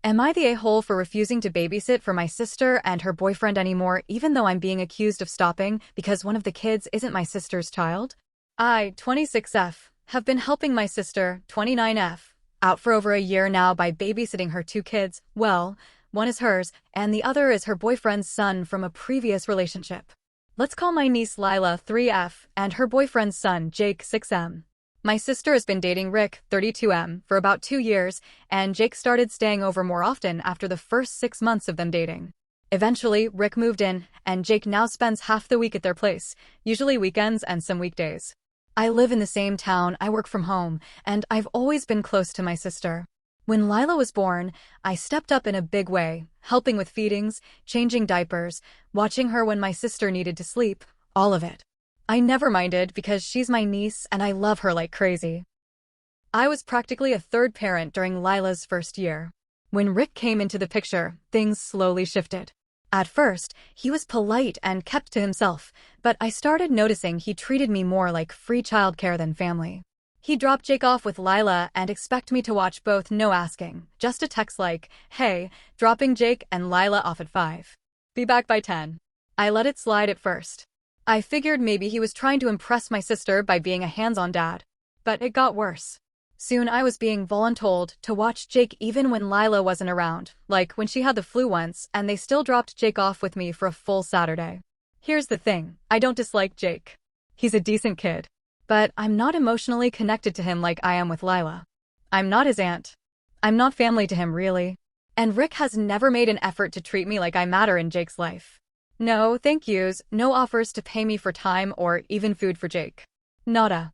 Am I the a-hole for refusing to babysit for my sister and her boyfriend anymore, even though I'm being accused of stopping because one of the kids isn't my sister's child? I, 26F, have been helping my sister, 29F, out for over a year now by babysitting her two kids. Well, one is hers, and the other is her boyfriend's son from a previous relationship. Let's call my niece Lila, 3F, and her boyfriend's son, Jake, 6M. My sister has been dating Rick, 32M, for about 2 years, and Jake started staying over more often after the first 6 months of them dating. Eventually, Rick moved in, and Jake now spends half the week at their place, usually weekends and some weekdays. I live in the same town, I work from home, and I've always been close to my sister. When Lila was born, I stepped up in a big way, helping with feedings, changing diapers, watching her when my sister needed to sleep, all of it. I never minded because she's my niece and I love her like crazy. I was practically a third parent during Lila's first year. When Rick came into the picture, things slowly shifted. At first, he was polite and kept to himself, but I started noticing he treated me more like free childcare than family. He dropped Jake off with Lila and expect me to watch both, no asking, just a text like, "Hey, dropping Jake and Lila off at 5. Be back by 10. I let it slide at first. I figured maybe he was trying to impress my sister by being a hands-on dad. But it got worse. Soon I was being voluntold to watch Jake even when Lila wasn't around, like when she had the flu once and they still dropped Jake off with me for a full Saturday. Here's the thing, I don't dislike Jake. He's a decent kid. But I'm not emotionally connected to him like I am with Lila. I'm not his aunt. I'm not family to him, really. And Rick has never made an effort to treat me like I matter in Jake's life. No, thank yous, no offers to pay me for time or even food for Jake. Nada.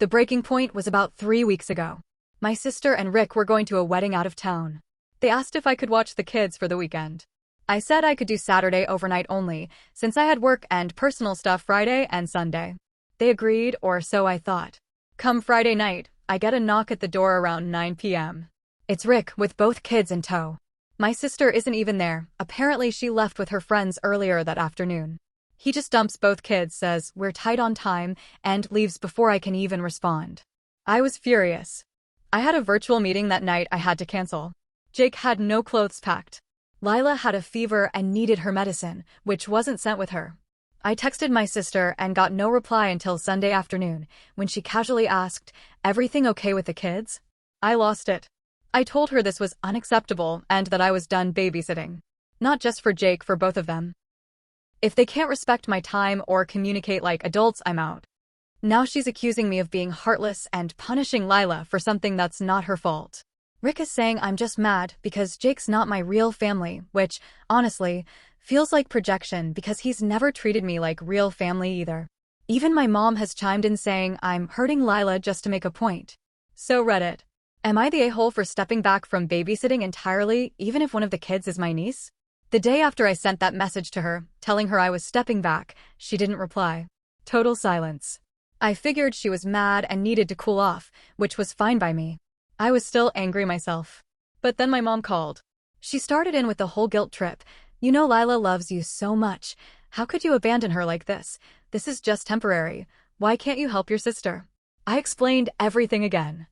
The breaking point was about 3 weeks ago. My sister and Rick were going to a wedding out of town. They asked if I could watch the kids for the weekend. I said I could do Saturday overnight only, since I had work and personal stuff Friday and Sunday. They agreed, or so I thought. Come Friday night, I get a knock at the door around 9 p.m. It's Rick with both kids in tow. My sister isn't even there, apparently she left with her friends earlier that afternoon. He just dumps both kids, says we're tight on time, and leaves before I can even respond. I was furious. I had a virtual meeting that night I had to cancel. Jake had no clothes packed. Lila had a fever and needed her medicine, which wasn't sent with her. I texted my sister and got no reply until Sunday afternoon, when she casually asked, "Everything okay with the kids?" I lost it. I told her this was unacceptable and that I was done babysitting. Not just for Jake, for both of them. If they can't respect my time or communicate like adults, I'm out. Now she's accusing me of being heartless and punishing Lila for something that's not her fault. Rick is saying I'm just mad because Jake's not my real family, which, honestly, feels like projection because he's never treated me like real family either. Even my mom has chimed in saying I'm hurting Lila just to make a point. So Reddit. Am I the a-hole for stepping back from babysitting entirely, even if one of the kids is my niece? The day after I sent that message to her, telling her I was stepping back, she didn't reply. Total silence. I figured she was mad and needed to cool off, which was fine by me. I was still angry myself. But then my mom called. She started in with the whole guilt trip. You know Lila loves you so much. How could you abandon her like this? This is just temporary. Why can't you help your sister? I explained everything again.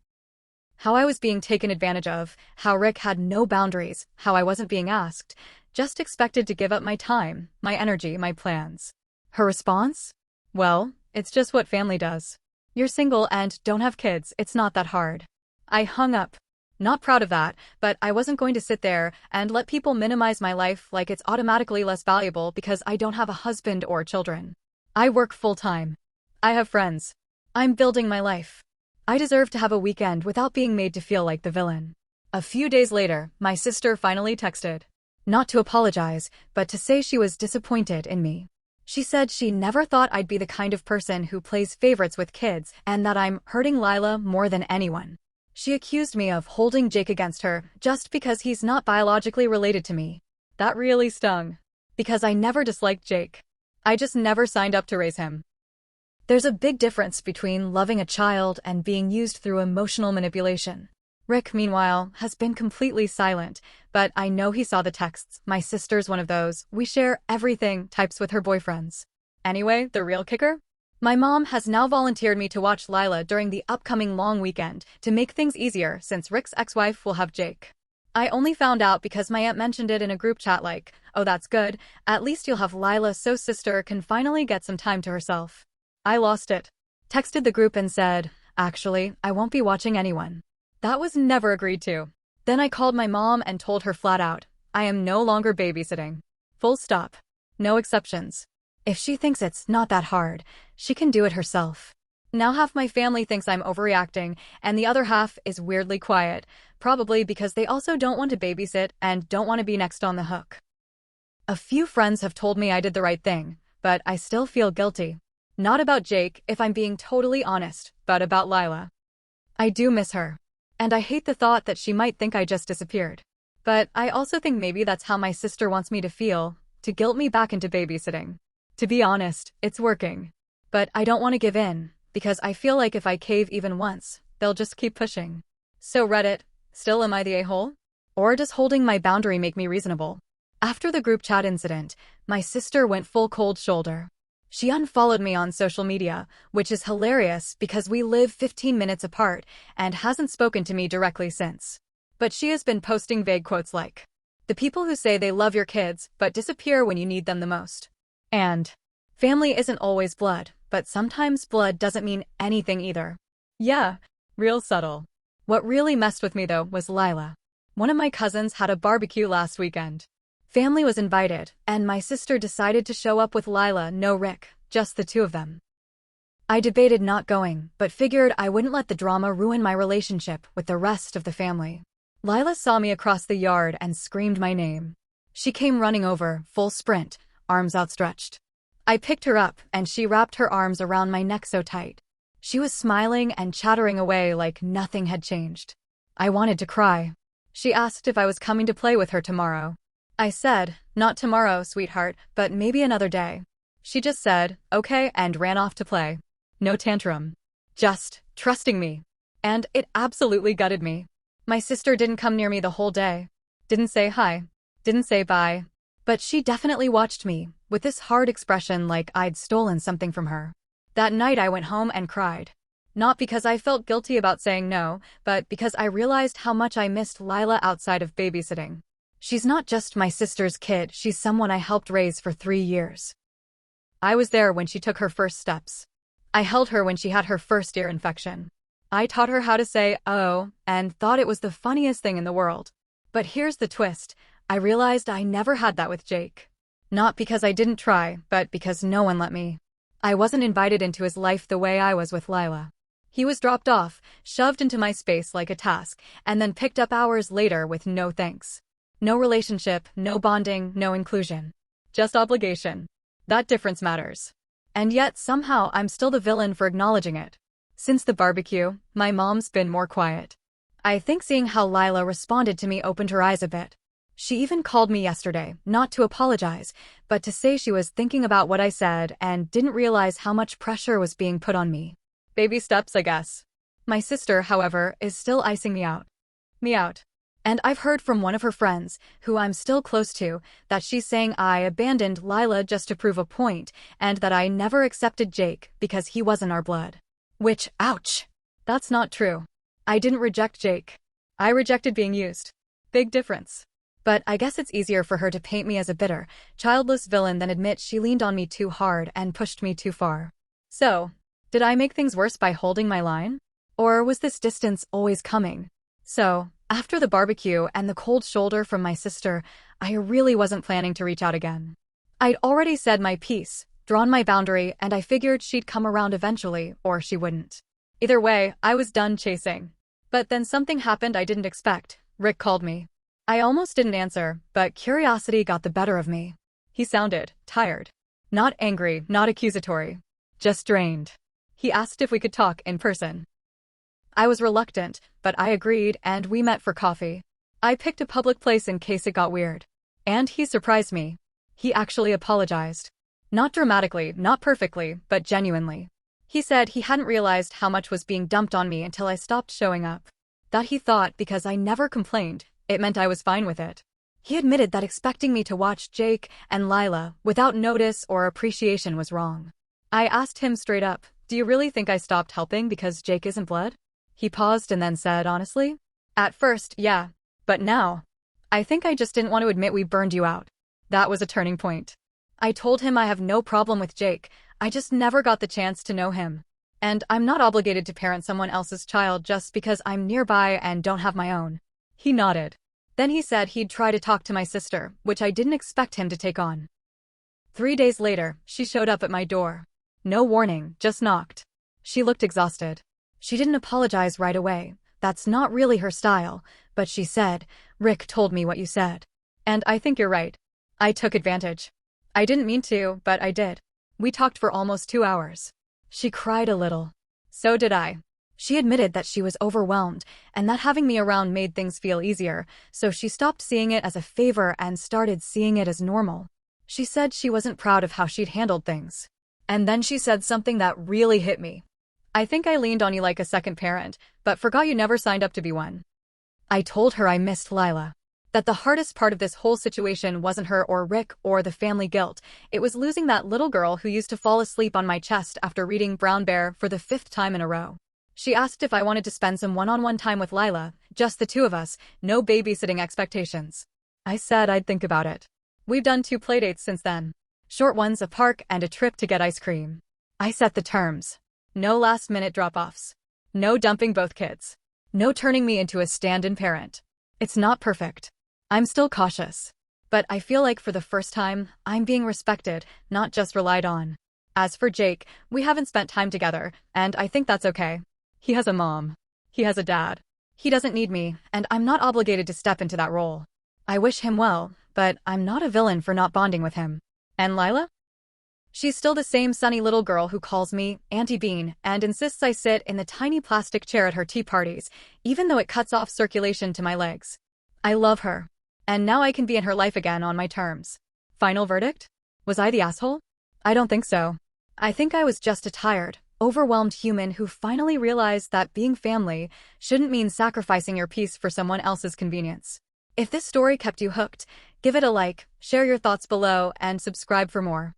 How I was being taken advantage of, how Rick had no boundaries, how I wasn't being asked, just expected to give up my time, my energy, my plans. Her response? Well, it's just what family does. You're single and don't have kids, it's not that hard. I hung up. Not proud of that, but I wasn't going to sit there and let people minimize my life like it's automatically less valuable because I don't have a husband or children. I work full-time. I have friends. I'm building my life. I deserve to have a weekend without being made to feel like the villain. A few days later, my sister finally texted. Not to apologize, but to say she was disappointed in me. She said she never thought I'd be the kind of person who plays favorites with kids and that I'm hurting Lila more than anyone. She accused me of holding Jake against her just because he's not biologically related to me. That really stung. Because I never disliked Jake. I just never signed up to raise him. There's a big difference between loving a child and being used through emotional manipulation. Rick, meanwhile, has been completely silent, but I know he saw the texts. My sister's one of those "we share everything" types with her boyfriends. Anyway, the real kicker? My mom has now volunteered me to watch Lila during the upcoming long weekend to make things easier since Rick's ex-wife will have Jake. I only found out because my aunt mentioned it in a group chat like, oh that's good, at least you'll have Lila so sister can finally get some time to herself. I lost it. Texted the group and said, actually, I won't be watching anyone. That was never agreed to. Then I called my mom and told her flat out, I am no longer babysitting. Full stop. No exceptions. If she thinks it's not that hard, she can do it herself. Now half my family thinks I'm overreacting, and the other half is weirdly quiet, probably because they also don't want to babysit and don't want to be next on the hook. A few friends have told me I did the right thing, but I still feel guilty. Not about Jake, if I'm being totally honest, but about Lila. I do miss her. And I hate the thought that she might think I just disappeared. But I also think maybe that's how my sister wants me to feel, to guilt me back into babysitting. To be honest, it's working. But I don't want to give in, because I feel like if I cave even once, they'll just keep pushing. So Reddit, still am I the a-hole? Or does holding my boundary make me reasonable? After the group chat incident, my sister went full cold shoulder. She unfollowed me on social media, which is hilarious because we live 15 minutes apart and hasn't spoken to me directly since. But she has been posting vague quotes like, the people who say they love your kids but disappear when you need them the most. And, family isn't always blood, but sometimes blood doesn't mean anything either. Yeah, real subtle. What really messed with me though was Lila. One of my cousins had a barbecue last weekend. Family was invited, and my sister decided to show up with Lila, no Rick, just the two of them. I debated not going, but figured I wouldn't let the drama ruin my relationship with the rest of the family. Lila saw me across the yard and screamed my name. She came running over, full sprint, arms outstretched. I picked her up, and she wrapped her arms around my neck so tight. She was smiling and chattering away like nothing had changed. I wanted to cry. She asked if I was coming to play with her tomorrow. I said, not tomorrow, sweetheart, but maybe another day. She just said, okay, and ran off to play. No tantrum. Just trusting me. And it absolutely gutted me. My sister didn't come near me the whole day. Didn't say hi. Didn't say bye. But she definitely watched me, with this hard expression like I'd stolen something from her. That night I went home and cried. Not because I felt guilty about saying no, but because I realized how much I missed Lila outside of babysitting. She's not just my sister's kid, she's someone I helped raise for 3 years. I was there when she took her first steps. I held her when she had her first ear infection. I taught her how to say, oh, and thought it was the funniest thing in the world. But here's the twist, I realized I never had that with Jake. Not because I didn't try, but because no one let me. I wasn't invited into his life the way I was with Lila. He was dropped off, shoved into my space like a task, and then picked up hours later with no thanks. No relationship, no bonding, no inclusion. Just obligation. That difference matters. And yet, somehow, I'm still the villain for acknowledging it. Since the barbecue, my mom's been more quiet. I think seeing how Lila responded to me opened her eyes a bit. She even called me yesterday, not to apologize, but to say she was thinking about what I said and didn't realize how much pressure was being put on me. Baby steps, I guess. My sister, however, is still icing me out. And I've heard from one of her friends, who I'm still close to, that she's saying I abandoned Lila just to prove a point, and that I never accepted Jake because he wasn't our blood. Which, ouch! That's not true. I didn't reject Jake. I rejected being used. Big difference. But I guess it's easier for her to paint me as a bitter, childless villain than admit she leaned on me too hard and pushed me too far. So, did I make things worse by holding my line? Or was this distance always coming? So, after the barbecue and the cold shoulder from my sister, I really wasn't planning to reach out again. I'd already said my piece, drawn my boundary, and I figured she'd come around eventually, or she wouldn't. Either way, I was done chasing. But then something happened I didn't expect. Rick called me. I almost didn't answer, but curiosity got the better of me. He sounded tired. Not angry, not accusatory. Just drained. He asked if we could talk in person. I was reluctant, but I agreed and we met for coffee. I picked a public place in case it got weird. And he surprised me. He actually apologized. Not dramatically, not perfectly, but genuinely. He said he hadn't realized how much was being dumped on me until I stopped showing up. That he thought because I never complained, it meant I was fine with it. He admitted that expecting me to watch Jake and Lila without notice or appreciation was wrong. I asked him straight up, do you really think I stopped helping because Jake isn't blood? He paused and then said honestly, at first, yeah. But now, I think I just didn't want to admit we burned you out. That was a turning point. I told him I have no problem with Jake, I just never got the chance to know him. And I'm not obligated to parent someone else's child just because I'm nearby and don't have my own. He nodded. Then he said he'd try to talk to my sister, which I didn't expect him to take on. 3 days later, she showed up at my door. No warning, just knocked. She looked exhausted. She didn't apologize right away. That's not really her style, but she said, "Rick told me what you said. And I think you're right." I took advantage. I didn't mean to, but I did. We talked for almost 2 hours. She cried a little. So did I. She admitted that she was overwhelmed and that having me around made things feel easier, so she stopped seeing it as a favor and started seeing it as normal. She said she wasn't proud of how she'd handled things. And then she said something that really hit me. "I think I leaned on you like a second parent, but forgot you never signed up to be one." I told her I missed Lila. That the hardest part of this whole situation wasn't her or Rick or the family guilt, it was losing that little girl who used to fall asleep on my chest after reading Brown Bear for the 5th time in a row. She asked if I wanted to spend some one-on-one time with Lila, just the two of us, no babysitting expectations. I said I'd think about it. We've done 2 playdates since then. Short ones, a park and a trip to get ice cream. I set the terms. No last-minute drop-offs. No dumping both kids. No turning me into a stand-in parent. It's not perfect. I'm still cautious. But I feel like for the first time, I'm being respected, not just relied on. As for Jake, we haven't spent time together, and I think that's okay. He has a mom. He has a dad. He doesn't need me, and I'm not obligated to step into that role. I wish him well, but I'm not a villain for not bonding with him. And Lila? She's still the same sunny little girl who calls me Auntie Bean and insists I sit in the tiny plastic chair at her tea parties, even though it cuts off circulation to my legs. I love her. And now I can be in her life again on my terms. Final verdict? Was I the asshole? I don't think so. I think I was just a tired, overwhelmed human who finally realized that being family shouldn't mean sacrificing your peace for someone else's convenience. If this story kept you hooked, give it a like, share your thoughts below, and subscribe for more.